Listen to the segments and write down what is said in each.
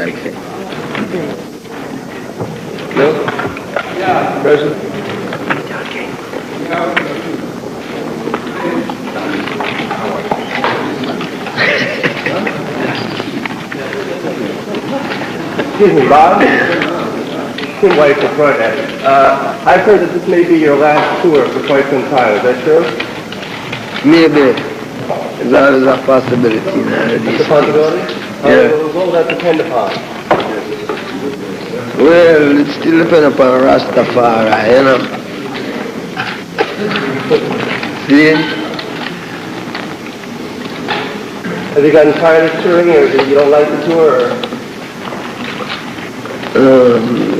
like that. No? Yeah. Present? Excuse me, Bob. Wait for front end. I've heard that this may be your last tour for quite some time. Is that true? Maybe. There's always a possibility. It's a possibility? Yeah. What will that depend upon? Well, it still depends upon Rastafari, you know. See? Have you gotten tired of touring, or you don't like the tour? Or?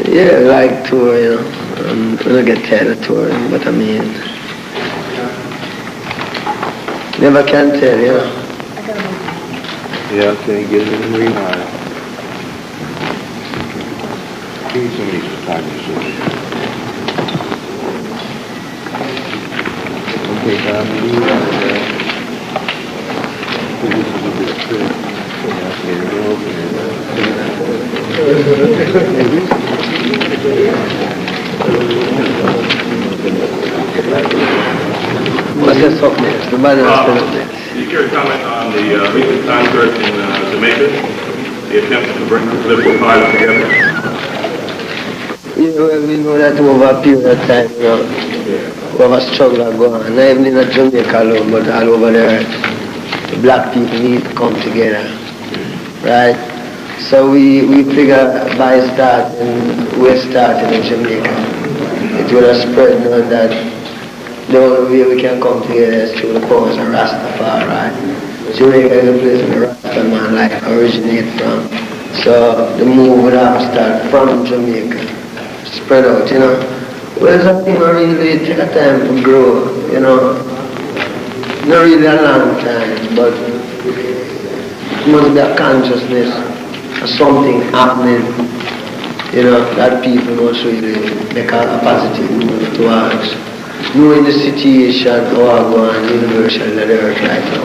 Yeah, I like tour, you know. I don't get tired of touring, but I mean, never can tell, you know. Yeah, can you get it in the rewind? Give me some of these photographers. Okay, Bob, you this is a bit of trick. Here we go. What's that softness? The body of softness. You care to comment on the recent concert in Jamaica? The attempt to bring the political parties together? Yeah, well, we know that over a period of time, you know, we have a struggle going on. Not even in Jamaica alone, but all over the earth. The black people need to come together, right? So we figure by we're starting in Jamaica. It will have spread knowing that the only way we can come together is through the powers of Rastafari. Jamaica is a place where the Rastaman life originate from. So the move would have to start from Jamaica, spread out, you know. Well, something really take a time to grow, you know. Not really a long time, but it must be a consciousness of something happening, you know, that people must really make a positive move towards. Knowing the situation, how I go on universal on the earth right now.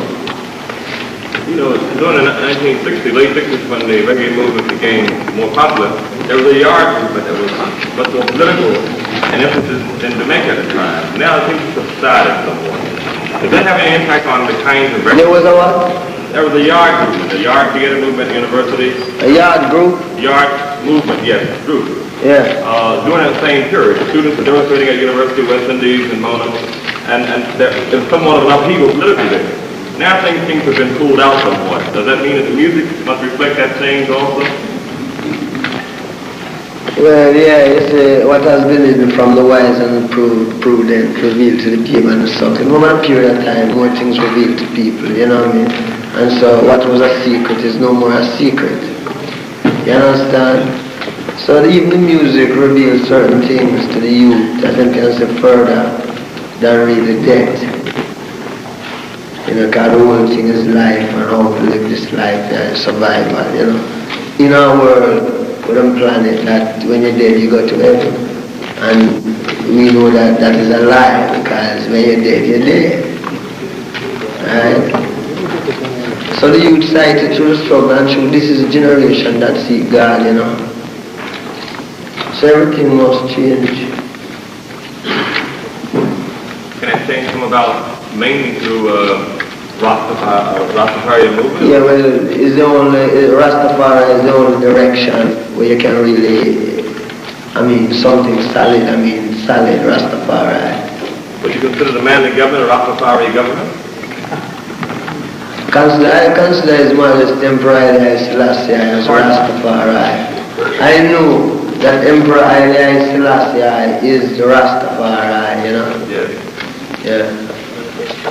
You know, during the 1960s, late 60s, when the reggae movement became more popular, there was a yard movement that was much more political and emphasis in Jamaica at the time. Now it seems to have subsided somewhat. Does that have any impact on the kinds of records? There was a what? There was a yard movement, a yard theater movement at the university. A yard group? Yard movement, yes, group. Yeah. During that same period, students were demonstrating at the University of West Indies and Mona, and there was somewhat of an upheaval politically there. Now things seem to have been pulled out somewhat. Does that mean that the music must reflect that change also? Well, yeah, it's what has been hidden from the wise and prudent revealed to the demon and the suck. In over a period of time, more things revealed to people, you know what I mean? And so what was a secret is no more a secret. You understand? So even the music reveals certain things to the youth that they can see further than really death. You know, because the whole thing is life and how to live this life and survival, you know. In our world, with a planet that when you're dead you go to heaven. And we know that that is a lie because when you're dead, you're dead. Right? So the youth cited through the struggle and through this is a generation that seek God, you know. So everything must change. Can it change come about mainly through Rastafari movement? Yeah, well, it's the only, Rastafari is the only direction where you can really, something solid, solid Rastafari. Would you consider the Manly government a Rastafari government? I consider His Majesty Emperor Haile Selassie as Rastafari. I know that Emperor Haile Selassie is the Rastafari, you know? Yes. Yeah.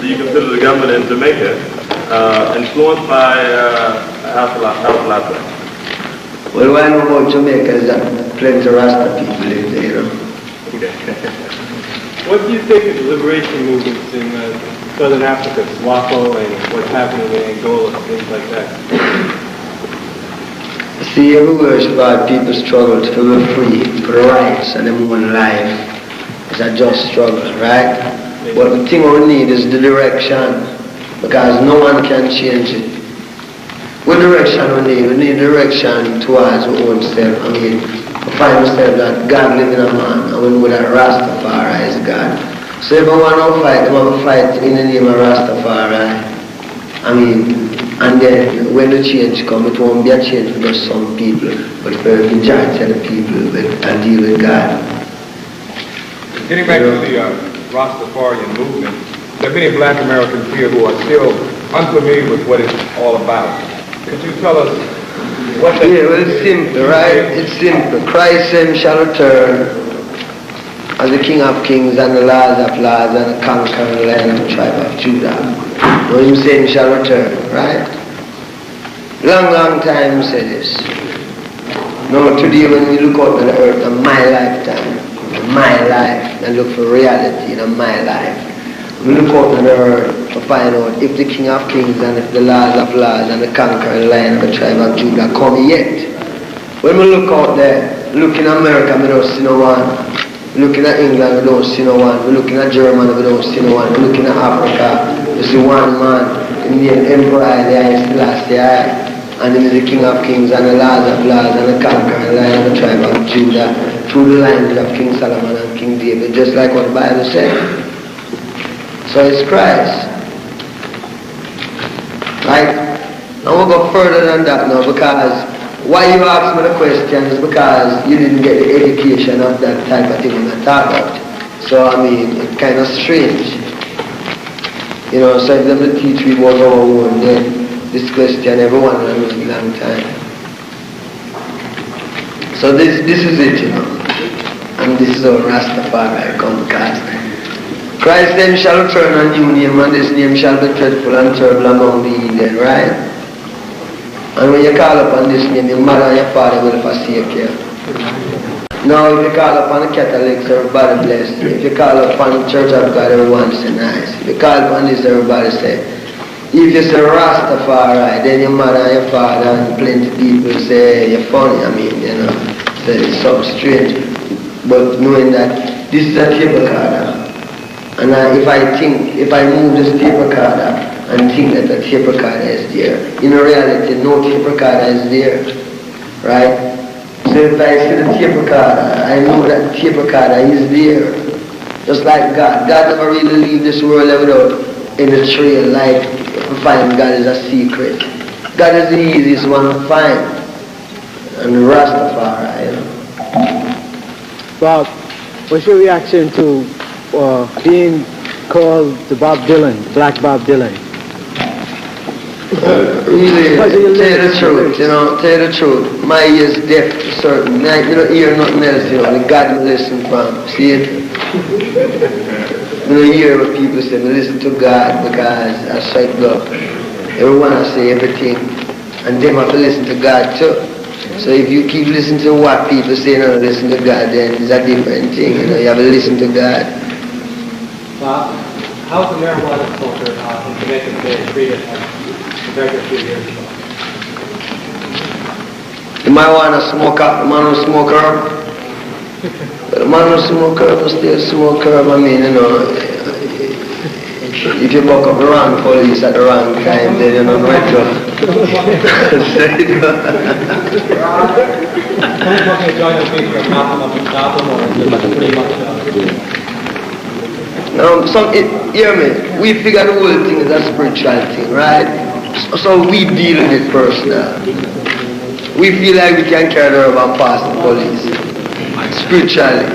Do you consider the government in Jamaica influenced by Al-Falafa? Well, what I know about Jamaica is that plenty of Rasta people live there, you know? Okay. What do you think of the liberation movements in Southern Africa, SWAPO, and what's happening in Angola, things like that? See, everywhere people struggle to be free for the rights and their own life. It's a just struggle, right? But the thing we need is the direction, because no one can change it. what direction we need? We need direction towards our own self. I mean, we find ourselves that God lives in a man, and we know that Rastafari is God. So if we want to fight, we want to fight in the name of Rastafari. I mean, and then when the change comes, it won't be a change for just some people, but for the majority of the people that deal with God. Getting back to the Rastafarian movement, there are many black Americans here who are still unfamiliar with what it's all about. Could you tell us what that is? Yeah, well, it's simple, right? It's simple. Christ him shall return as the King of Kings and the Lord of Lords and the conquering Lion of the tribe of Judah. What him saying shall return, right? Long time he said this. Now today when we look out on the earth in my lifetime, in my life, and look for reality in my life, we look out on the earth to find out if the King of Kings and if the Lord of Lords and the conquering Lion of the tribe of Judah come yet. When we look out there, look in America, we don't see no one. Looking at England, we don't see no one. We're looking at Germany, we don't see no one. We're looking at Africa, we see one man, Indian Emperor, the last year, and he is the King of Kings and the Lord of Lords and the conquering Lion of the tribe of Judah, through the lines of King Solomon and King David, just like what the Bible said. So it's Christ. Right? Now we'll go further than that now, because why you ask me the question is because you didn't get the education of that type of thing when I talk about. So I mean, it's kind of strange. You know, so if them to teach me about our own, then this question everyone will know a long time. So this is it, you know. And this is how Rastafari come, because Christ then shall return a new name, and this name shall be dreadful and terrible among the heathen, right? And when you call upon this name, your mother and your father will forsake you. Now, if you call upon the Catholics, everybody bless you. If you call upon the Church of God, everyone say nice. If you call upon this, everybody say. If you say Rastafari, then your mother and your father and plenty people say you're funny. I mean, you know, so it's so strange. But knowing that this is a tape recorder, and if I move this tape recorder, and think that the tape recorder is there. In reality, no tape recorder is there, right? So if I see the tape recorder, I know that the tape recorder is there. Just like God. God never really leave this world without any trail, like we find God is a secret. God is the easiest one to find. And Rastafari, you know. Bob, what's your reaction to being called the Bob Dylan, Black Bob Dylan? Really, tell you the truth, you know, tell you the truth. My ears deaf to certain, you don't hear nothing else, you know, the God me listen from, see it? You don't hear what people say, me listen to God because I sight God. Everyone I say everything, and them have to listen to God too. So if you keep listening to what people say and don't listen to God, then it's a different thing, you know, you have to listen to God. How's the marijuana culture in Jamaica today treated compared to a few years ago? The marijuana smoker, the man who smoke herb. The man who smoke herb will still smoke herb. I mean, you know, if you buck up the wrong police at the wrong time, then you're not right to. Hear me, we figure the whole thing is a spiritual thing, right? So we deal with it personally. We feel like we can carry the herb and pass the police. Spiritually.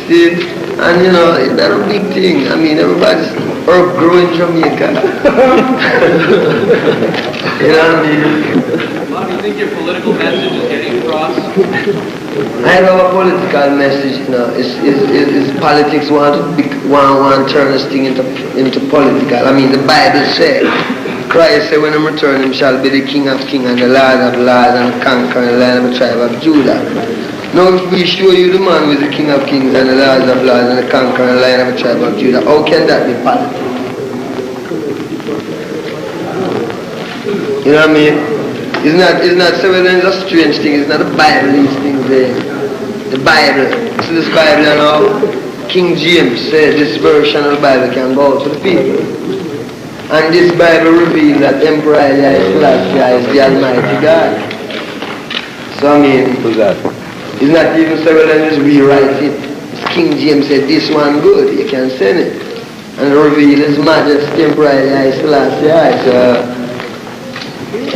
See? And you know, that's a big thing. I mean, everybody's herb growing in Jamaica. You know what I mean? Bob, do you think your political message is getting across? I have a political message, you know. Is politics want to turn this thing into political. I mean, the Bible said, Christ said, when I return, him shall be the King of Kings and the Lord of Lords and the conquering Lion of the tribe of Judah. Now, if we show you the man who is the King of Kings and the Lord of Lords and the conquering Lion of the tribe of Judah, how can that be politics? You know what I mean? It's not so it's a strange thing. It's not the Bible, these things there. The Bible. So this Bible, you know, King James said this version of the Bible can go out to the people. And this Bible reveals that Emperor Haile Selassie is the Almighty God. So I mean, it's not even several and just rewrite it. King James said this one good, you can send it. And reveal His Majesty Emperor Haile Selassie. So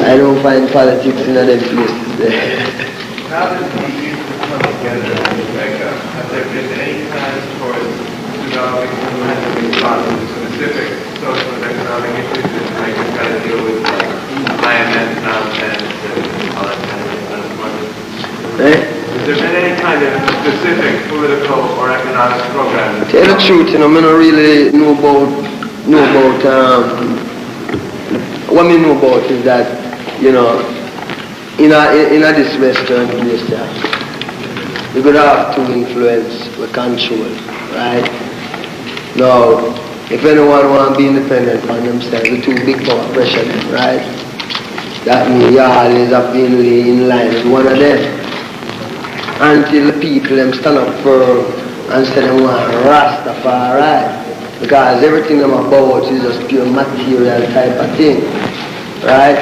I don't find politics in other places there. How does the youth come together in Seka? Have there been any plans towards developing some kind of response to specific social and economic issues that Jamaica try to deal with, like IMF nonsense and all that kind of unemployment? Has there been any kind of specific political or economic program? Tell the truth, I don't really know about what I know about is that, in this Western place, we're going to have to influence or control, right? Now, if anyone wants to be independent on themselves, the too big power pressure them, right? That means you always have been in line with one of them. Until the people them stand up firm and say they want Rastafari. Because everything I'm about is just pure material type of thing. Right?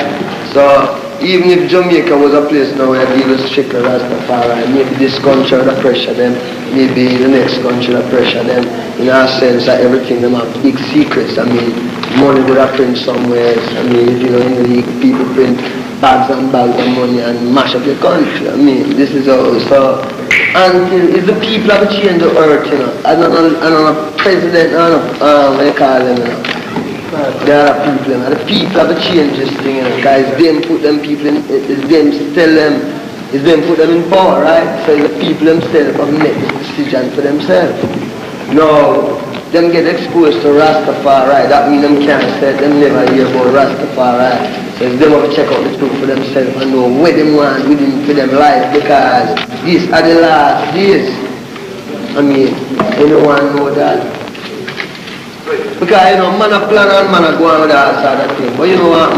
So even if Jamaica was a place now where people strictly Rastafari, maybe this country would pressure them, maybe the next country would pressure them, in a sense that everything them have big secrets. I mean, money would have print somewhere. I mean, if you know in the league, people print bags and bags of money and mash up your country. I mean, this is all. So until it's the people have changed the earth, I don't know president, I don't know, what they call them, There are people, the people have changed this thing, because them put them people in, it's them tell them, it's them put them in power, right? So the people themselves have made this decision for themselves. Now, them get exposed to Rastafari, that means them can't say, them never hear about Rastafari. So it's them have to check out the truth for themselves and know what they want within for them life, because these are the last days. I mean, anyone know that? Because, man a plan and man a go on with that sort of thing. But you know what?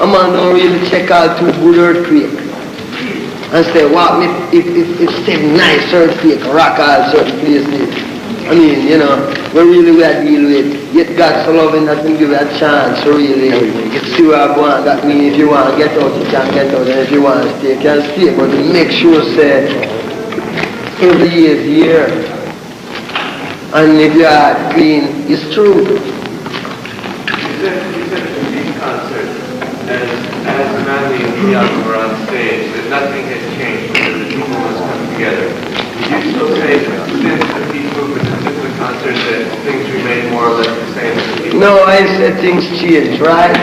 A man don't really check out too good earthquake. And say, what if 7 nice earthquake rock all certain places? I mean, we are dealing with. Yet God's so loving that He give you a chance to really see where I want. That means if you want to get out, you can get out. And if you want to stay, you can stay. But to make sure, say, every year is here. And if you are clean, it's true. You said at these concerts, as Marley and Dion were on stage, that nothing has changed because the people must come together. Would you still say since the peace movement and since the concert that things remain more or less the same? No, I said things change, right?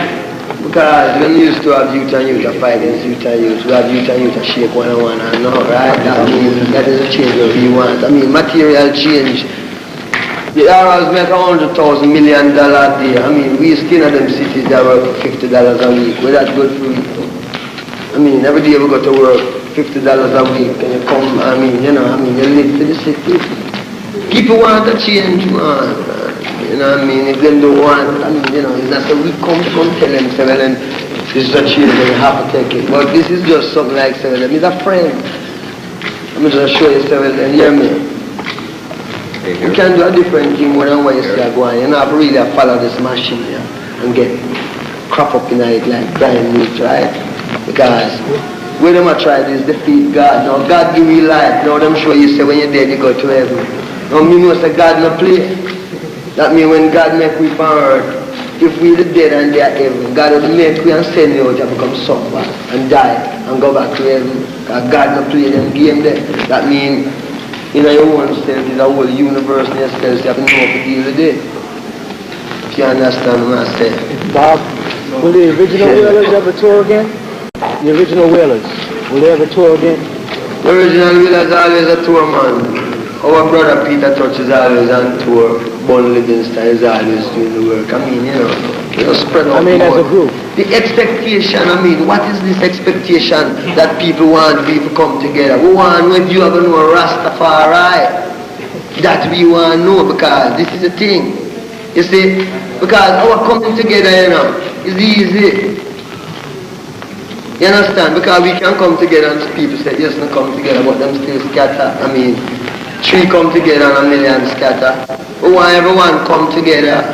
Because when we used to have youth and youth fight against youth and youth, we have youth and youth shake one on one and no, right? That means that is a change of we want. I mean, material change. The arrows make $100,000 million a day. I mean, we still in them cities that work for $50 a week. Well, that's good for you. I mean, every day we go to work, $50 a week, and you come, you live for the city. People want to change, man. If they don't want, it's not so we come tell them, say, well, then, this is a change, and you have to take it. But this is just something like, say, well, he's a friend. I'm just show you, say, well, then, hear me. You can do a different thing more than what you see going. You have to really follow this machine here and get crap up in it like blind meat, right? Because when them try this, defeat God. Now God give you life. Now them show you say when you're dead you go to heaven. Now me know say God no play. That means when God make we from earth, if we the dead and they are heaven, God will make we and send you out to become suffer and die and go back to heaven. Because God no play them game there. That means your own self is a whole universe in yourself, so you have to know how to deal with it. If you understand what I say. Bob, will the original Whalers ever tour again? The original Whalers, will they ever tour again? The original Whalers always a tour, man. Our brother Peter Touch is always on tour. Bun Livingston is always doing the work. I mean, spread out. I mean, as a group. The expectation, what is this expectation that people want people come together? We want when you ever know Rastafari. That we want to know because this is the thing. You see, because our coming together, is easy. You understand? Because we can come together and people say, yes, no come together, but them still scatter. 3 come together and 1 million scatter. We want everyone come together.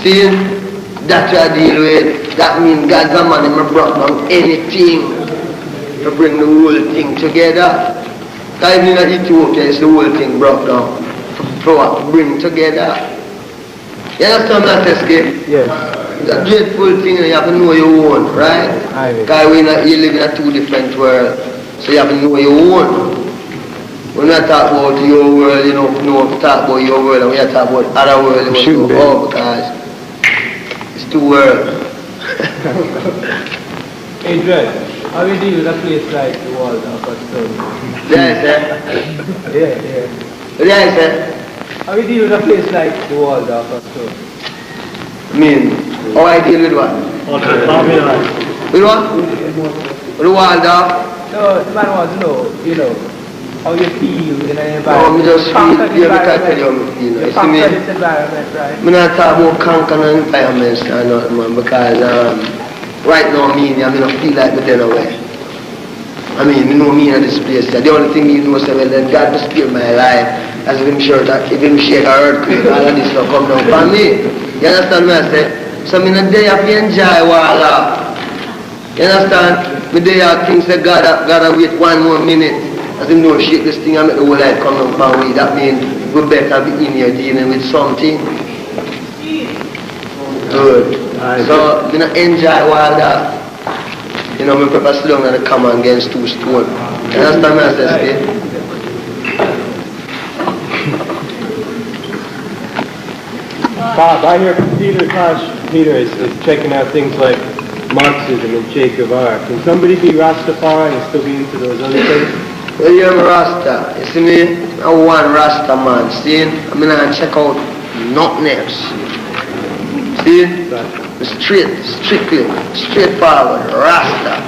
See? That you deal with. That means God's a man, him brought down anything to bring the whole thing together. Because even in Ethiopia, it's the whole thing brought down to bring together. You understand that, Seka? Yes. It's a dreadful thing, you have to know your own, right? Because you live in a two different world, so you have to know your own. When we talk about your world, you know talk about your world, and when you talk about other world, you want to go because it's two worlds. Hey, Dred, how do you deal with a place like the Waldorf Astoria? Yes, sir. Yeah. Yes, sir. How do you deal with a place like the Waldorf Astoria? I mean, how I deal with what? With what? With the Waldorf? No, the man wants to know, you know, how you feel in an environment. No, I just feel, you have to tell you, you know, see me? This environment, right? I'm not talking about conquering environments or nothing, man, because right now, I don't feel like we're away. I mean, you know me in this place. The only thing you know is that God will spare my life as if I'm sure that if him shake a earthquake, all of this will come down for me. You understand what I say? So I'm in a day of enjoy Walla. You understand? The day of things that God wait 1 more minute. As him don't shake this thing and make the whole life come down for me. That means we better be in here dealing with something. Good. So I'm going to enjoy Walla. You know, we prepare slow and come against 2 stones. You understand what I say, Steve? Bob, I hear Peter is checking out things like Marxism and Che Guevara. Can somebody be Rastafari and still be into those other things? Well, you're a Rasta. You see me? I'm one Rasta man. See? I'm going to check out nothing else. See? Straightforward, Rasta.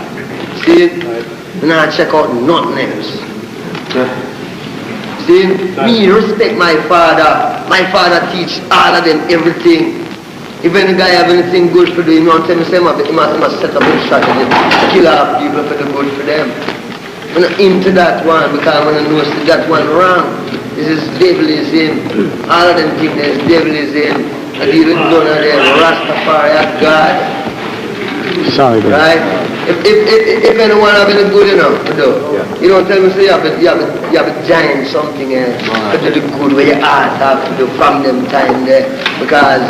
See? I'm going to check out nothing else. See? Me respect my father. My father teach all of them everything. If any guy have anything good for do, you know, tell me, he must set up a strategy to kill off people for the good for them. I'm not into that one because I'm going to know that one wrong. This is devilism. All of them think there's devilism. I deal with none of them. Rastafari of God. Sorry, brother. Right? If anyone have any good enough to do, you don't tell me say you have a giant something else to do the good where your heart have to do from them time there. Because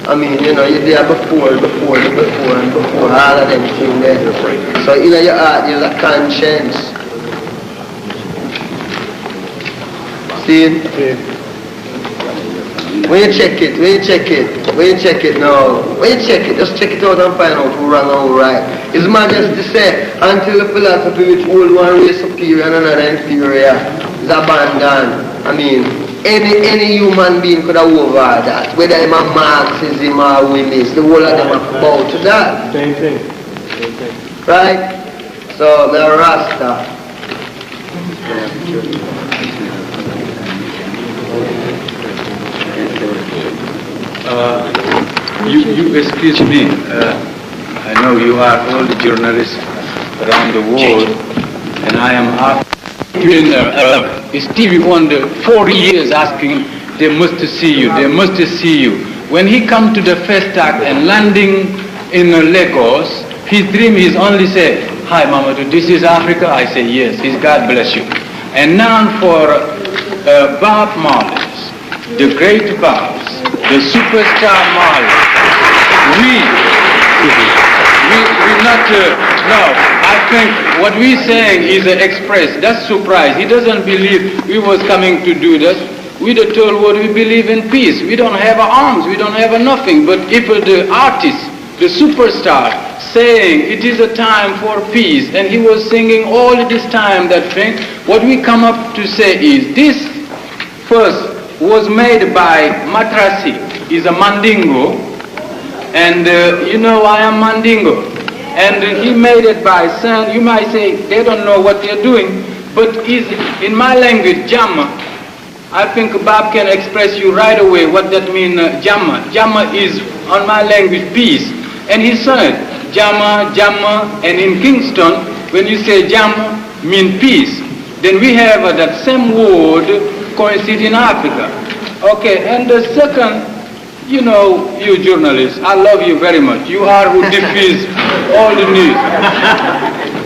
I mean, you know, you're there before, all of them things there. So in your heart, there's a conscience. See? When you check it now, just check it out and find out who wrong and who right. His Majesty say, until the philosophy which hold one race superior and another inferior is abandoned. I mean, any human being could have over that, whether I'm a Marxism or Willis, the whole of them are bow to that. Same thing. Right? So, I'm a Rasta. You excuse me, I know you are all the journalists around the world, and I am asking Stevie Wonder 40 years asking, they must see you. When he come to the first act and landing in Lagos, his dream is only say, hi Mohmmadu, this is Africa? I say yes, God bless you. And now for Bob Marley, the great Bob, the superstar Marley, we not, no, I think what we saying is express, that's surprise. He doesn't believe we was coming to do this. We the told what we believe in peace. We don't have arms, we don't have nothing. But if the artist, the superstar, saying it is a time for peace, and he was singing all this time that thing, what we come up to say is this first was made by Matrasi, is a Mandingo, and you know I am Mandingo, and he made it by saying, you might say they don't know what they're doing, but is in my language, Jamma. I think Bob can express you right away what that means, Jamma. Jamma is on my language peace, and he said Jamma, and in Kingston when you say Jamma mean peace, then we have that same word coincide in Africa. Okay, and the second, You know, you journalists, I love you very much. You are who diffuse all the news.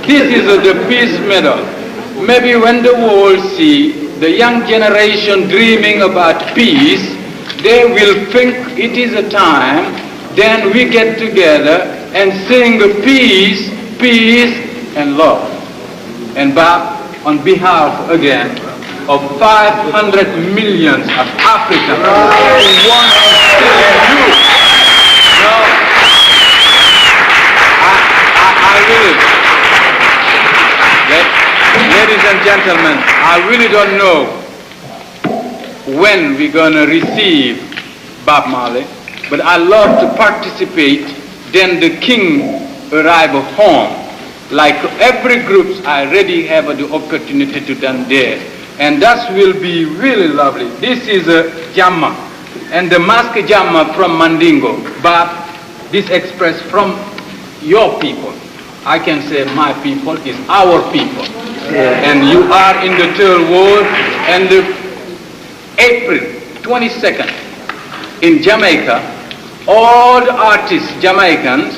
This is the peace medal. Maybe when the world see the young generation dreaming about peace, they will think it is a time, then we get together and sing peace, peace, and love. And Bob, on behalf again of 500 million of Africans, I want to tell you, I really, ladies and gentlemen, I really don't know when we're going to receive Bob Marley, but I love to participate. Then the king arrive home. Like every group, I already have the opportunity to done there. And that will be really lovely. This is a jamma, and the mask jamma from Mandingo, but this express from your people. I can say my people is our people. Yeah. And you are in the third world, and the April 22nd in Jamaica, all the artists, Jamaicans,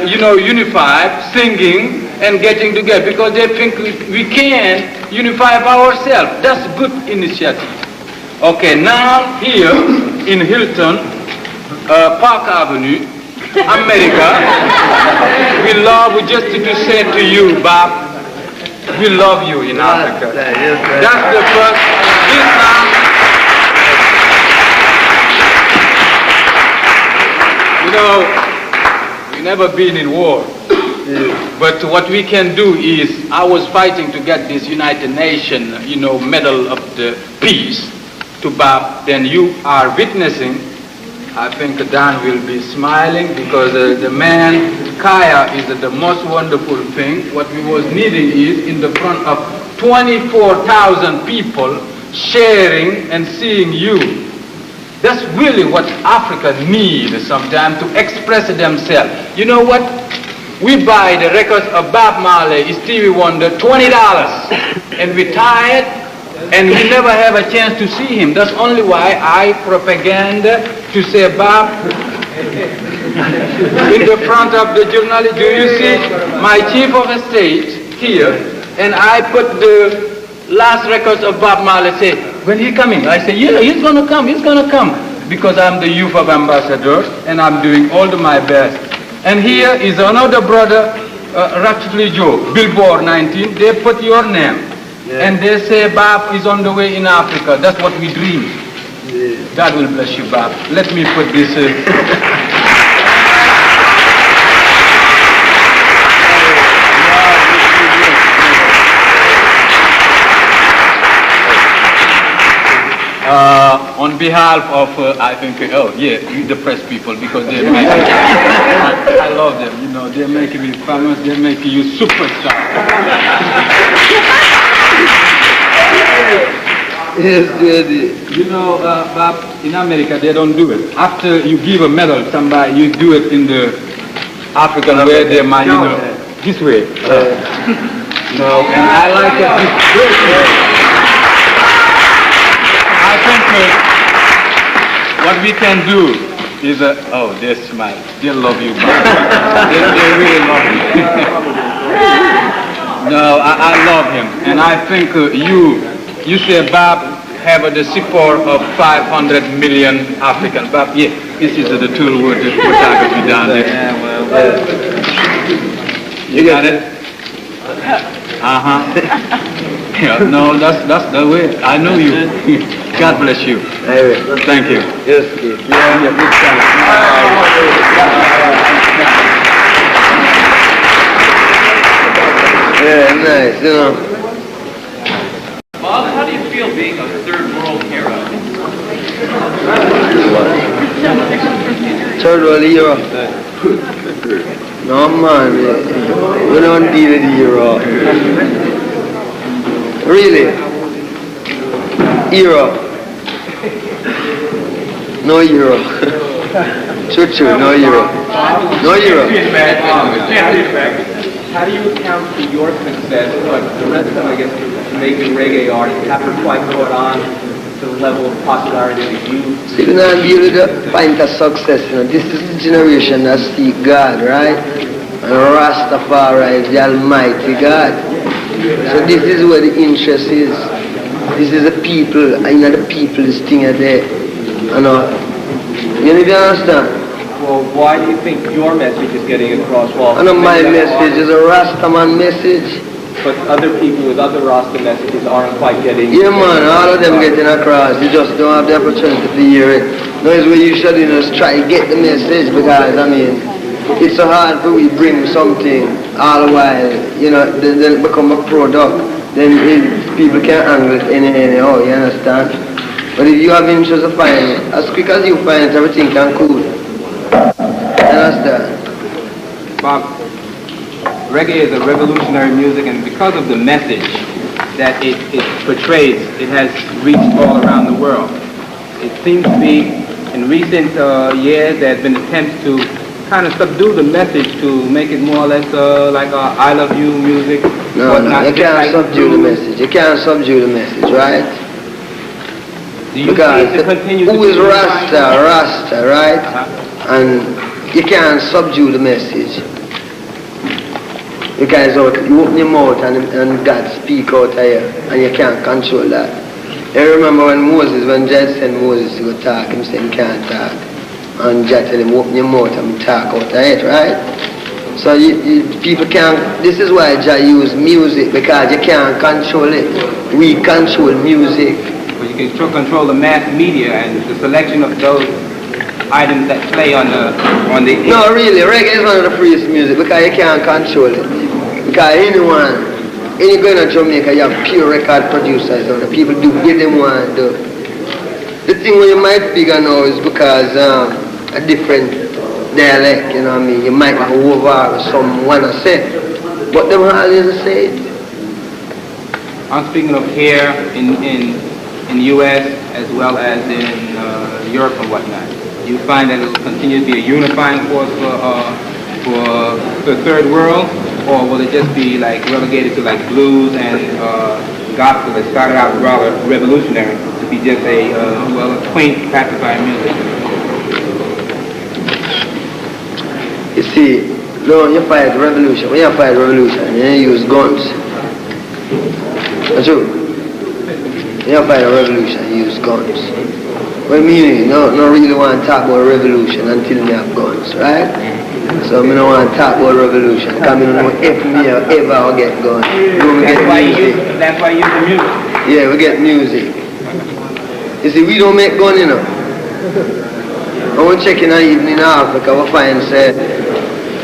unified, singing and getting together because they think we can unify ourselves. That's a good initiative. Okay, now here in Hilton, Park Avenue, America, we love just to say to you, Bob, we love you in Africa. That's the first. This time, we've never been in war. But what we can do is, I was fighting to get this United Nations, Medal of the Peace to Bob. Then you are witnessing. I think Dan will be smiling because the man, Kaya, is the most wonderful thing. What we was needing is in the front of 24,000 people sharing and seeing you. That's really what Africa needs sometimes to express themselves. You know what? We buy the records of Bob Marley, Stevie Wonder, $20, and we tired, and we never have a chance to see him. That's only why I propaganda to say, Bob, in the front of the journalist, do you see my chief of state here? And I put the last records of Bob Marley, say, when he coming? I say, yeah, he's gonna come, because I'm the Youth Ambassador, and I'm doing all my best. And here is another brother, Ratchley Joe, Billboard 19, they put your name. Yeah. And they say Bob is on the way in Africa. That's what we dream. Yeah. God will bless you, Bob. Let me put this. On behalf of, I think, the press people, because they make I love them, they're making me famous, they're making you superstar. Yes, Bob, in America, they don't do it. After you give a medal to somebody, you do it in the African way, they might, this way. And I like it. I think what we can do is, they smile. They love you, Bob. they really love you. No, I love him. And I think you say, Bob, have the support of 500 million Africans. Bob, yeah, this is the tool word that photography down there. You got it? Yeah, no, that's the way. I know you. God bless you. Thank you. Yes. Yeah, nice. Bob, how do you feel being a third world hero? Third world hero? No, man. We don't deal with hero. Really? Hero? No hero. True, no hero. No hero. How do you account for your success, but the rest of them, I guess, making reggae art haven't quite caught on to the level of popularity that you... See, we're not be able to find a success, you know. This is the generation that seek God, right? And Rastafari is the Almighty God. So this is where the interest is. This is the people, I know the people is thing there. You know. You need to understand? Well, why do you think your message is getting across? Well, I know my message is a Rastaman message. But other people with other Rasta messages aren't quite getting... Yeah, man, all of them getting across. You just don't have the opportunity to hear it. No, it's where you should, you know, try to get the message, because, I mean, it's so hard for we bring something all the while, you know, then it become a product. Then people can't handle it anyhow, you understand? But if you have interest to find it, as quick as you find it, everything can cool. You understand? Bob, reggae is a revolutionary music, and because of the message that it portrays, it has reached all around the world. It seems to be, in recent years, there have been attempts to kind of subdue the message to make it more or less like I love you music. No, you can't subdue the message. You can't subdue the message, right? Because who is Rasta, right? And you can't subdue the message. Because you open your mouth and God speak out of you, and you can't control that. You remember when God sent Moses to go talk, him said he can't talk. And God tell him, open your mouth and talk out of it, right? So people can't, this is why Jah use music, because you can't control it. We control music. But you can still control the mass media and the selection of those items that play on the... No, really, reggae is one of the freest music, because you can't control it. Because any going to Jamaica, you have pure record producers, and the people do what they want to do. The thing where you might figure now is because a different dialect, you know what I mean? You might go over someone to say, but them always the same. I'm speaking of here in the U.S. as well as in Europe and whatnot. Do you find that it will continue to be a unifying force for the third world, or will it just be like relegated to like blues and gospel that started out rather revolutionary to be just a quaint, pacifying music? You see, no, you fight revolution. When you fight revolution, you use guns. That's true. When you fight a revolution, you use guns. What I mean is, no really want to talk about revolution until we have guns, right? So I don't want to talk about revolution, because I don't know if me ever get guns. That's why you use the music. Yeah, we get music. You see, we don't make gun, you know. I want to check in even in Africa, we find say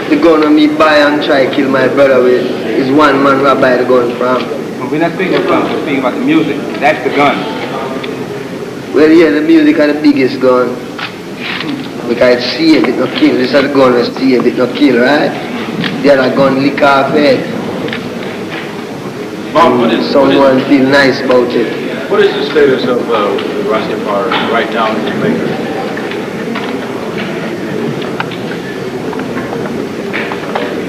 the gun that me buy and try to kill my brother with is one man where I buy the gun from. Well, we're not speaking of guns, we're speaking about the music. That's the gun. Well, yeah, the music are the biggest gun. Because it's save it, not kill. This is the gun that save it, not kill, right? The other gun lick off head. Someone feel nice about it. What is the status of Rastafari right now in Jamaica?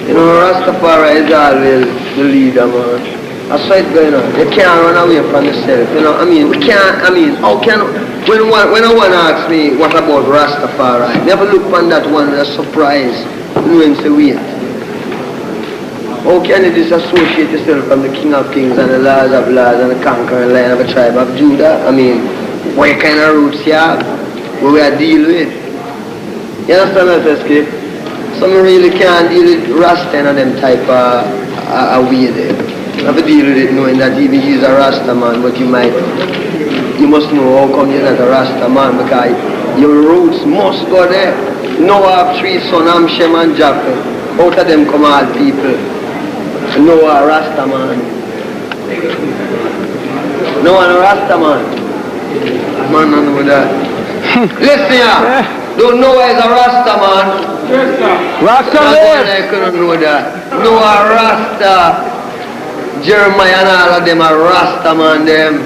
You know, Rastafari is always the leader, man. That's how it's going on. You can't run away from yourself, you know. I mean, we can't, how can, when no one asks me what about Rastafari, never look on that one as a surprise, knowing to wait. How can you disassociate yourself from the King of Kings and the Lords of Lords and the conquering Lion of the tribe of Judah? I mean, what kind of roots you have? What we are deal with? You understand what I'm saying? Some really can't deal with Rasta and them type of way there. You have to deal with it knowing that even he's a Rasta man, but you must know how come you're not a Rasta man, because your roots must go there. Noah have 3 sons, Ham, Shem and Japheth. Out of them come all people. Noah a Rasta man. Noah a Rasta man. Man, don't know that. Listen here. Don't know why he's a Rasta man. Yes, sir. Rasta lives. I couldn't know that. Noah Rasta. Jeremiah and all of them are Rasta man them.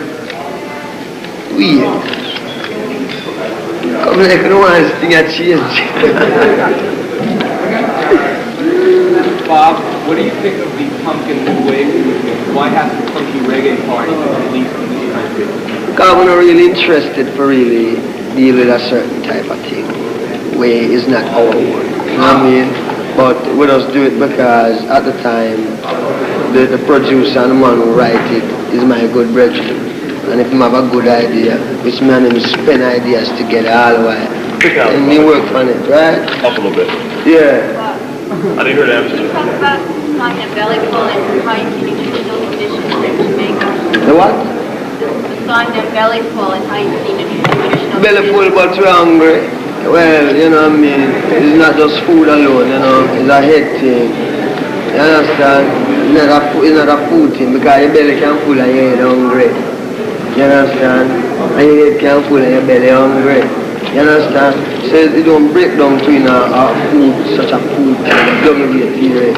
Weird. Come like no one thing a change. Bob, what do you think of the pumpkin new wave? Why has the funky reggae party been released in this country? Because we're not really interested for really deal with a certain type of thing, where it's not our one. You know what I mean? But we just do it because at the time, the producer and the man who write it is my good brethren. And if I have a good idea, which me and him spend ideas together all the while, and we work on it, right? Up a little bit. Yeah. I didn't hear the answer. Can you talk about sign and belly pull and how you keep traditional traditions in Jamaica? The what? The sign and belly pull and how you keep traditional Belly full but you're hungry. Well, you know what I mean? It's not just food alone, you know, it's a head thing. You understand? It's not a food thing because your belly can full and your head hungry. You understand? And your head can full and your belly hungry. You understand? So it don't break down between a food, such a food kind of W period.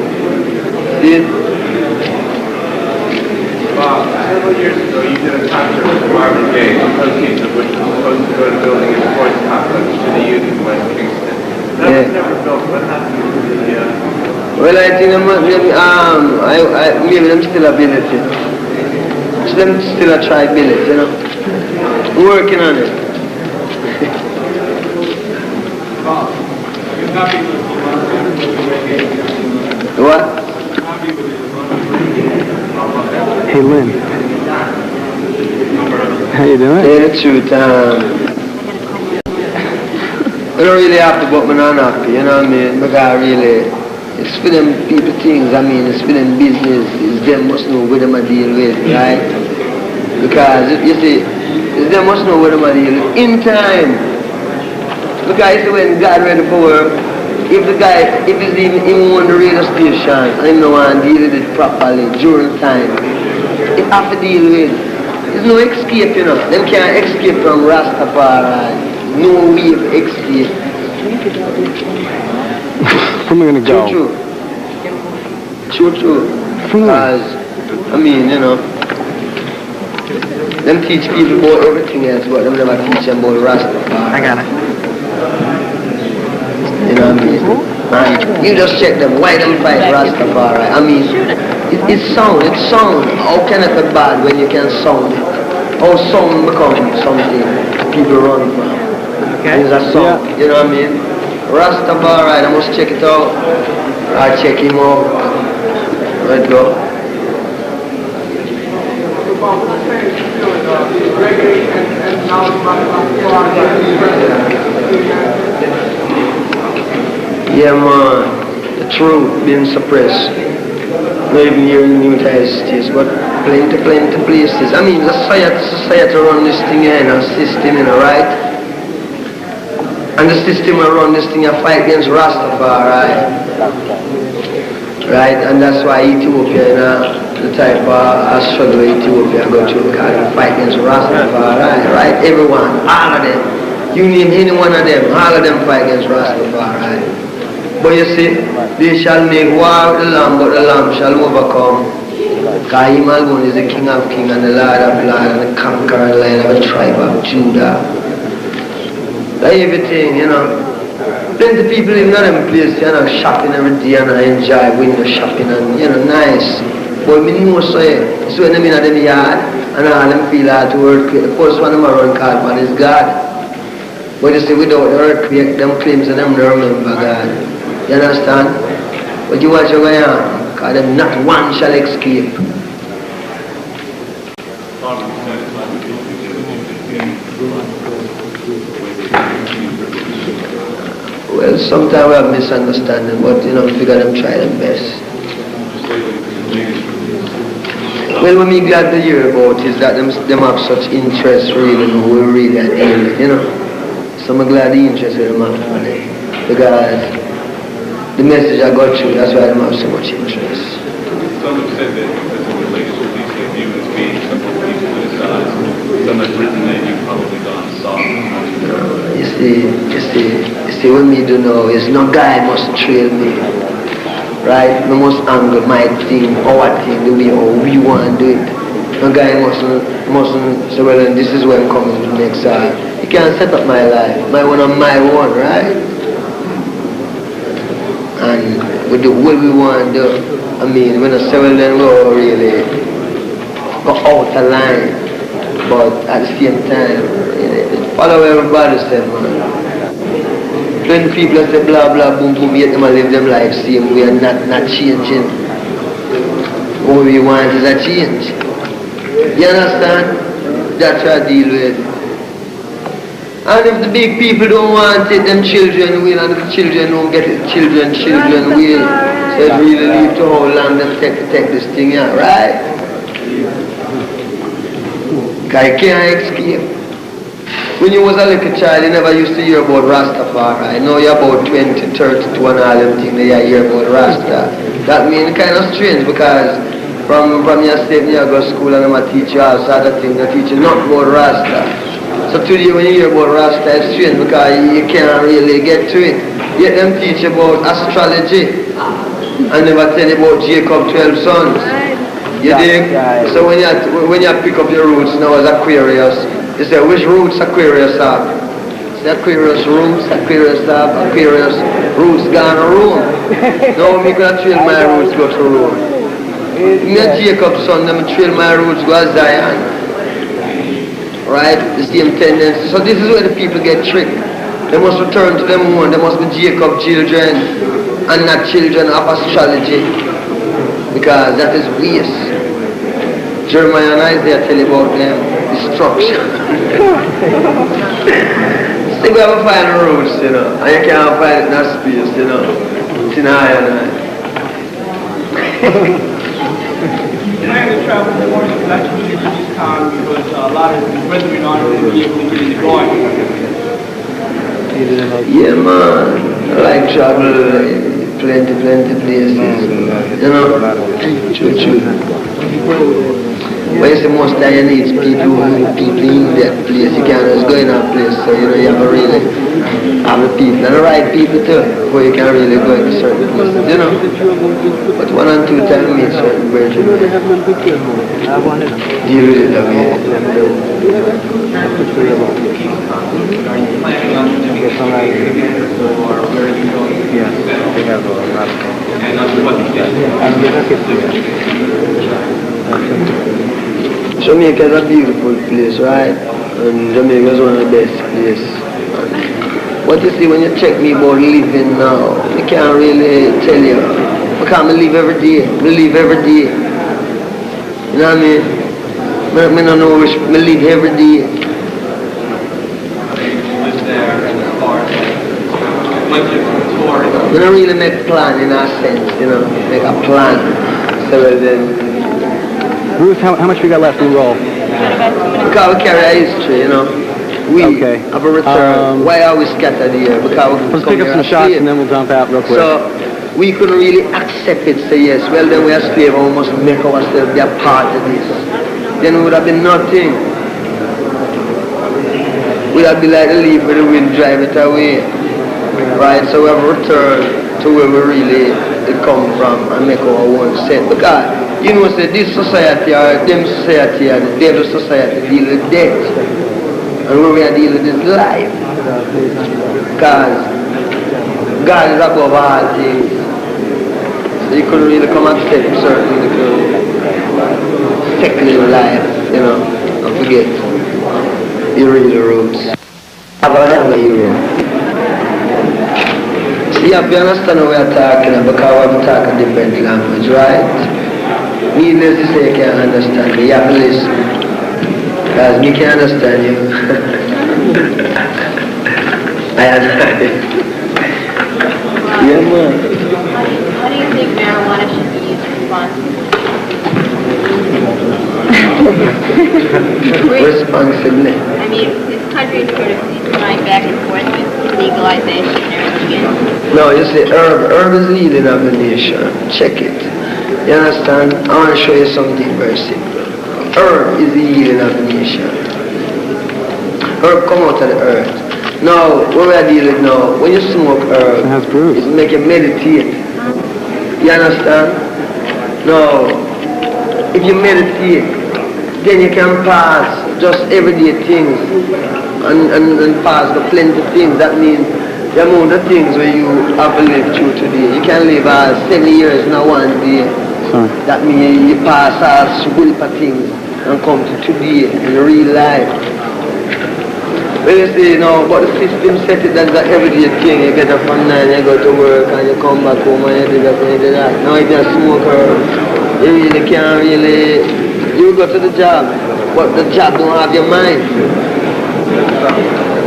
See? Bob, several years ago you did a concert with Marley Gaye, the proceeds of which was supposed to go to building a sports complex to the youth in West Kingston. That was never built. What happened to the... Well, I think maybe them still a build it. So them still a try build it, you know. We're working on it. What? Hey, Lynn. How you doing? Tell the truth, I don't really have to, but I'm not happy, you know what I mean? Because really, it's for them people things, I mean, it's for them business, it's them must know what them I deal with, right? Because, you see, it's them must know what them I deal with in time. Because you see, when God ready for work, if he's even on the radio station and he don't want to deal with it properly during time, he have to deal with it. There's no escape, you know. Them can't escape from Rastafari. No way of escape. Where am I gonna go? True. Because, I mean, you know, them teach people about everything else, but them never teach them about Rastafari. I got it. You know what I mean? And you just check them, why them fight Rastafari? I mean, it's sound. How can it be bad when you can sound it? How sound becomes something people run from? Okay. It's a song, you know what I mean? Rastafari, I must check it out. I check him out. Let's go. Yeah, man, the truth being suppressed. Not even here in the United States, but plenty places. I mean, society run this thing here in a system, you know, right? And the system will run this thing a fight against Rastafari, right? And that's why Ethiopia, you know, the type of struggle Ethiopia go through, because they fight against Rastafari, right? Everyone, all of them. You name any one of them, all of them fight against Rastafari. But you see, they shall make war with the Lamb, but the Lamb shall overcome. Because him alone is the King of Kings and the Lord of Lords and the conqueror Lion of the tribe of Judah. Everything, you know. Plenty people in them place, you know, shopping every day and I enjoy window shopping and, you know, nice. But me know so, so when them in them yard and all them feel hard to earthquake, the first one them around call for is God. But you see, without the earthquake, them claims and them don't remember God. You understand? But you watch over here, because them not one shall escape. Well, sometimes we have misunderstanding, but you know, figure them try their best. Well, what me glad to hear about is that them have such interest really in who we really are dealing with, you know. So I'm glad the interest in them have it. Because the message I got through, that's why them have so much interest. Some have said that because of the relationship these view as being something people criticize, some have written that you've probably gone soft. You see, what me do now is no guy must trail me, right? No must angle my thing, our thing, the way how we want to do it. No guy mustn't say, well, this is where I'm coming to next hour. You can't set up my life, my one on my one, right? And we do what we want to do. I mean, when I say well, then we don't really go out of line, but at the same time, follow what everybody said, man. When people say blah blah boom boom, yet them live them life same way and not changing. What we want is a change. You understand? That's what I deal with. And if the big people don't want it, them children will, and if the children don't get it, children will. So it's really leave to how long them take this thing out, right? Because you can't escape. When you was a little child, you never used to hear about Rastafari. Now you're about 20, 32 and all them things that you hear about Rasta. That means kind of strange because from your state, you go to school and I'm a teacher, all sort of things, they teach you not about Rasta. So today when you hear about Rasta, it's strange because you can't really get to it. Yet them teach about astrology and never tell you about Jacob 12 sons. You dig? So when you pick up your roots now as Aquarius, you say, which roots Aquarius have? Say Aquarius roots, Aquarius have, Aquarius roots gone to Rome. Now I'm going to trail my roots go to Rome. Me and Jacob's son, them trail my roots go to Zion. Right? The same tendency. So this is where the people get tricked. They must return to them own. They must be Jacob's children and not children of astrology. Because that is waste. Jeremiah and Isaiah tell you about them. Destruction. Still we have to find the roots, you know. And you can't find it in that space, you know. It's in I and I. Plan to travel more to Black community this time because a lot of the brethren aren't going to be able to get in the garden. Yeah, man. I like travel, plenty places. You know? True. But it's the most time you need people in that place. You can't just go in that place, so you know you have to really have the people and the right people too before you can really go into certain places, you know. But 1 and 2 times meet certain virgin. Deal with it that way. Yes, we have a lot Jamaica is a beautiful place, right? And Jamaica is one of the best places. What you see when you check me about living now, I can't really tell you. Because I live every day. I live every day. You know what I mean? I don't know which I live every day. You don't really make a plan in a sense, you know, make a plan. So then Ruth, how much we got left in the roll? Because we carry a history, you know. We have a return. Why are we scattered here? Because we let's pick up some shots and then we'll jump out real quick. So we couldn't really accept it, say yes, well then we are slave and we must make ourselves be a part of this. Then we would have been nothing. We would have been like the leaf with the wind, drive it away. Right, so we have a return to where we really come from and make our own set. Because you know, say this society or them society or the devil society deal with death. And where we are dealing with is life. Because God is above all things. So you couldn't really come and accept certain little secular life, you know, don't forget your real roots. See, you understand what we are talking about because we talk a different language, right? Needless to say, you can't understand me. You have to listen. Because me can't understand you. I understand it. Yeah, man. How do you think marijuana should be used responsibly? I mean, this country is sort of going back and forth with legalization and everything. No, you see, herb is healing of the nation. Check it. You understand? I want to show you something very simple. Herb is the healing of the nation. Herb come out of the earth. Now, what we are dealing with now, when you smoke herb, it make you meditate. You understand? Now, if you meditate, then you can pass just everyday things and pass the plenty things. That means the amount of things where you have to live through today. You can live 7 years in one day. That means you pass all swell of things and come to today in real life. When you say, but the system set it as an everyday thing. You get up from 9, you go to work, and you come back home and you do that and you do that. Now if you're a smoker, you really can't you go to the job, but the job don't have your mind.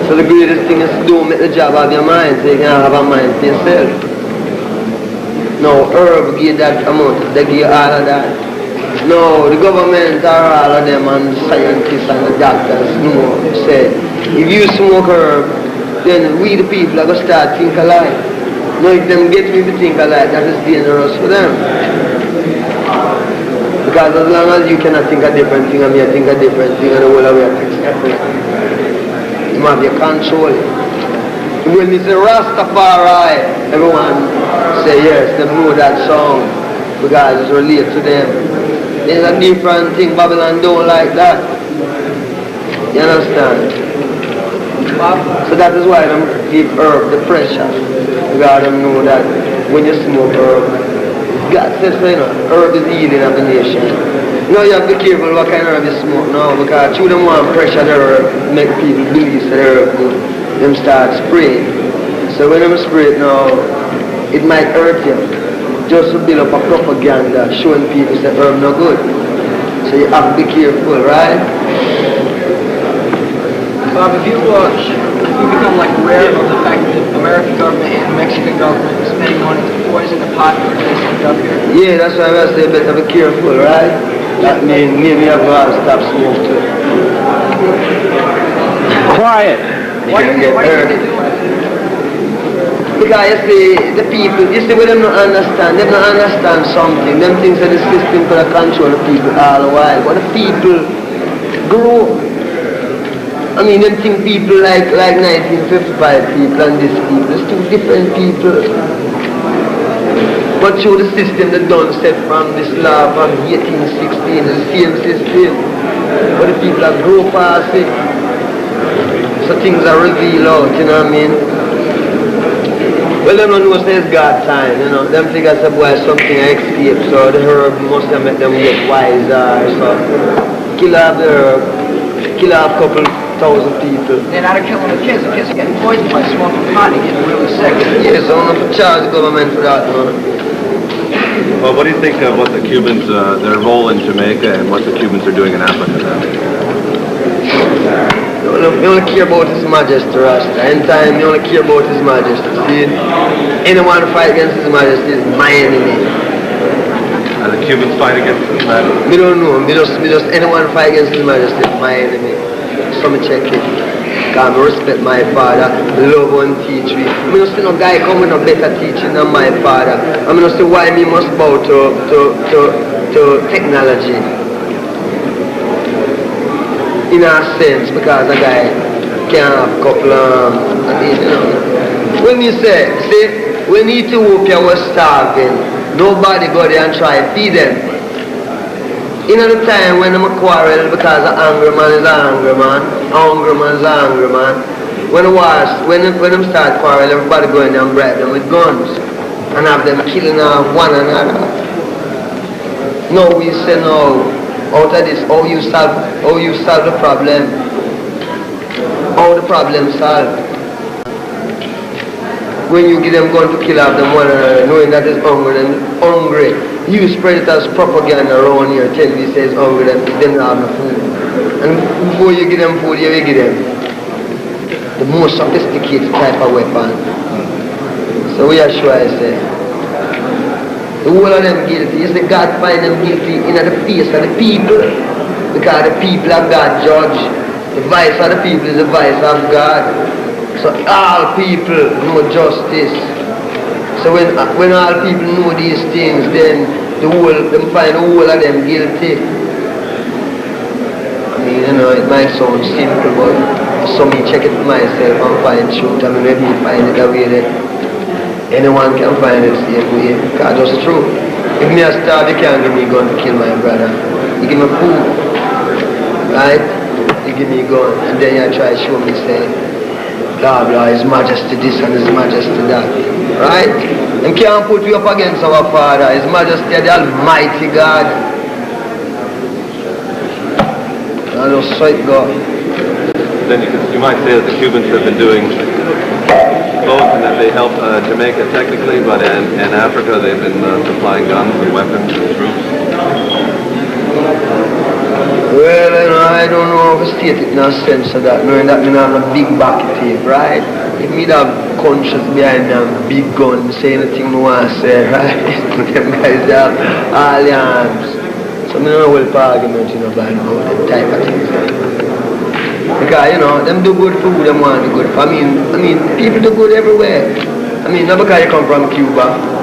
So the greatest thing is don't make the job have your mind, so you can have a mind for yourself. No, herb give that amount, they give all of that. No, the government are all of them and the scientists and the doctors say, if you smoke herb, then we the people are going to start think alike. No, if them get me to think alike, that is dangerous for them. Because as long as you cannot think a different thing and me think a different thing and the whole of we are separate, you have your control. When you say Rastafari, everyone say yes, they know that song because it's related to them. There's a different thing, Babylon don't like that. You understand? So that is why they give herb the pressure. Because they know that when you smoke herb, God says, herb is healing of the nation. You have to be careful what kind of herb you smoke now, because through them want pressure the herb, make people believe that the herb good. Them start spraying. So when them spray it now, it might hurt you. Just to build up a propaganda showing people that herb no good. So you have to be careful, right? Bob, if you become like aware of the fact that the American government and the Mexican government is spending money to poison the populace up here. Yeah, that's why I say better be careful, right? That means maybe I have to stop smoking too. Quiet. Why do they do it? Because you see, the people, when them don't understand, they don't understand something. Them things that the system could control the people all the while. But the people grow. I mean, them think people like 1955 people and this people, it's two different people. But through the system that done set from this law from 1816, the same system. But the people that grow past it. So things are revealed out, you know what I mean? Well, them don't know say it's God time, you know. Them think I said, boy, something I escape, so the herb must have made them get wiser, so kill off the herb, kill off a couple thousand people. They're not killing the kids are getting poisoned by smoking pot and getting really sick. Yes, I want to charge the government for that, man. Well, what do you think of what the Cubans, their role in Jamaica and what the Cubans are doing in Africa now? You only care about His Majesty, Rasta. Anytime you only care about His Majesty. See? Anyone fight against His Majesty is my enemy. And the Cubans fight against His Majesty? We don't know. We just anyone fight against His Majesty is my enemy. So me check it. Because I respect my father, love and teach me. I don't see no guy coming with no better teaching than my father. I don't see why me must bow to technology. In a sense, because a guy can have a couple When you say, see, when Ethiopia was starving, nobody go there and try to feed them. In the time when them quarrel because an angry man is an angry man, hungry man is an hungry man. When them start quarrel, everybody go in there and bribe them with guns and have them killing one another. No, we say no. Out of this, how you solve the problem? How the problem solved? When you give them gun to kill off them one another, knowing that it's hungry, you spread it as propaganda around here, tell me says hungry, that them don't have no food. And before you give them food, you will give them the most sophisticated type of weapon. So we are sure I say. The whole of them guilty. You see, God find them guilty in the face of the people. Because the people are God judge. The vice of the people is the vice of God. So all people know justice. So when all people know these things, then them find the whole of them guilty. I mean, you know, it might sound simple, but so me check it myself and find truth. I mean, maybe find it a way that anyone can find it the same way, because that's true. If me a starve, you can't give me a gun to kill my brother. You give me food, right? You give me a gun, and then you try to show me, say, blah blah, His Majesty this and His Majesty that, right? Them can't put you up against our Father, His Majesty the Almighty God. I just saw it go. Then you might say that the Cubans have been doing both, and that they help Jamaica technically, but in Africa they've been supplying guns and weapons and troops. Well, you know, I don't know how to state it in a sense of that, knowing that me have a big back tape, right? If me have conscience behind me and big gun, say anything me want to say, right? Them guys they have all the arms. So me don't know what argument, you know, about them type of things. Because, you know, them do good for who them want to do good for. I mean, people do good everywhere. I mean, not because you come from Cuba.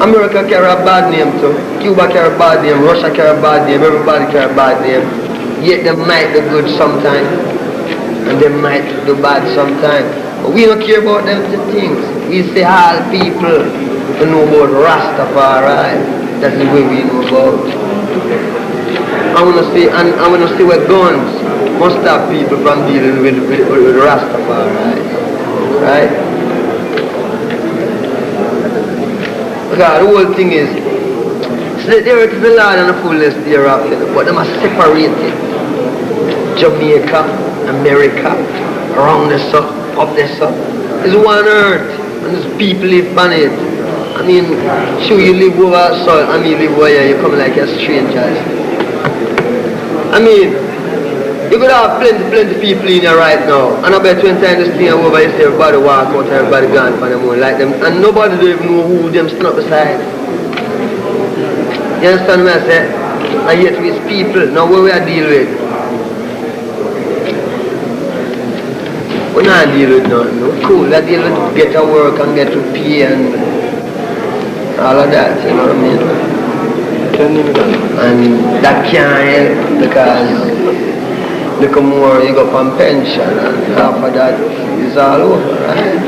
America carry a bad name too. Cuba carry a bad name, Russia carry a bad name, everybody carry a bad name. Yet they might do good sometimes, and they might do bad sometimes. But we don't care about them things. We say all people to know about Rastafari. That's the way we know about. I want to see what guns must stop people from dealing with Rastafari, right? Because the whole thing is, there is the Lord and the fullness thereof, but they must separate it. Jamaica, America, around the sun, up the sun. It's one earth, and there's people live on it. I mean, sure you live over soil, I mean you live over here, you come like a stranger. I mean, you could have plenty people in here right now, and I bet 20 times this thing over, you see everybody walk out, everybody gone for the moon like them, and nobody don't even know who them stand up beside. You understand what I say? And yet with people, now what we are dealing with? We're not dealing with nothing, no? Cool, we are dealing with get to work and get to pay and all of that, you know what I mean? And that can't help because little more you go from pension and after that it's all over, right?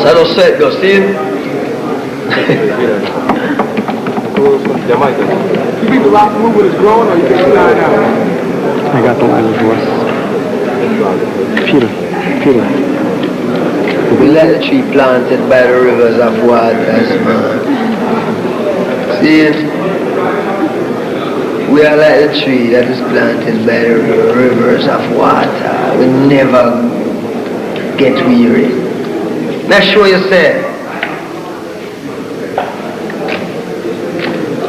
So I just said, go see? You think the rock movement is growing or you think it's dying out? I got the language voice. Peter. We like the tree planted by the rivers of waters, man. See it? We are like the tree that is planted by the rivers of water. We never get weary. Make sure you say,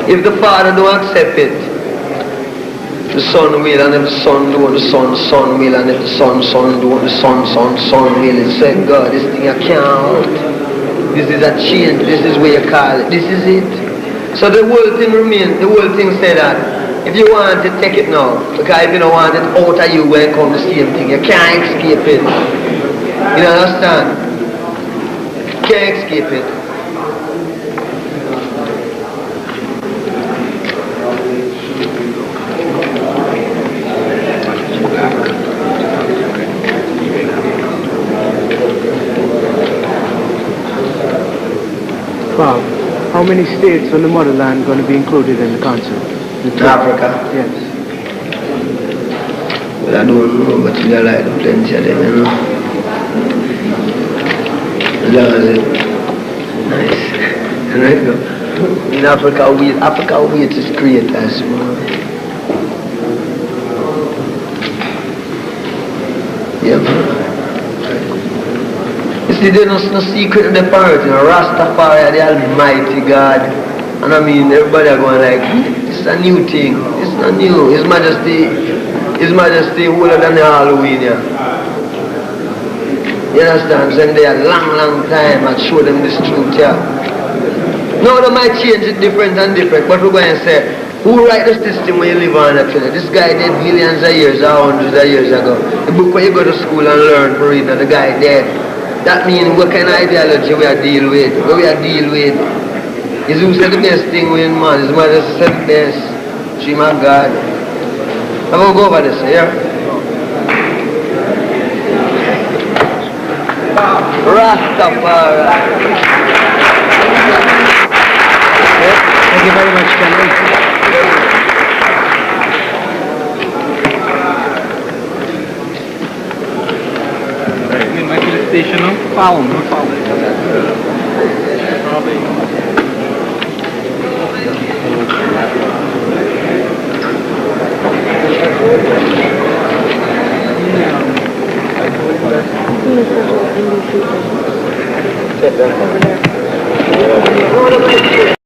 if the Father don't accept it, the Son will, and if the Son do what the Son will, and if the Son do what the Son will. It said, God, this thing I can't. This is a change, this is what you call it, this is it. So the whole thing remains, the whole thing said that, if you want it, take it now. Because if you don't want it out of you, when it comes the same thing, you can't escape it. You understand? Can't escape it. Bob, how many states on the motherland are going to be included in the council? In Africa? Yes. Well, I don't know, but we are like plenty of them, you know. As long as it's nice. Right? In Africa wheat is great as well. Yeah, man. You see, there's no secret in the part, you know, Rastafari, the Almighty God. And I mean, everybody are going like, this is a new thing. It's not new. His Majesty older than the Halloween, yeah. You understand? So they a long time and show them this truth, yeah. Now they might change it different and different, but we're going to say, who write the system when you live on actually? This guy did millions of years or hundreds of years ago. The book when you go to school and learn to read, the guy dead. That means what kind of ideology we are deal with? What we are deal with? Is who said the best thing when man? His mother said the best. She my God. I'm going to go over this, yeah? Rastafari. you very much, Ken. Station, no? Follow him, no follow Sit down.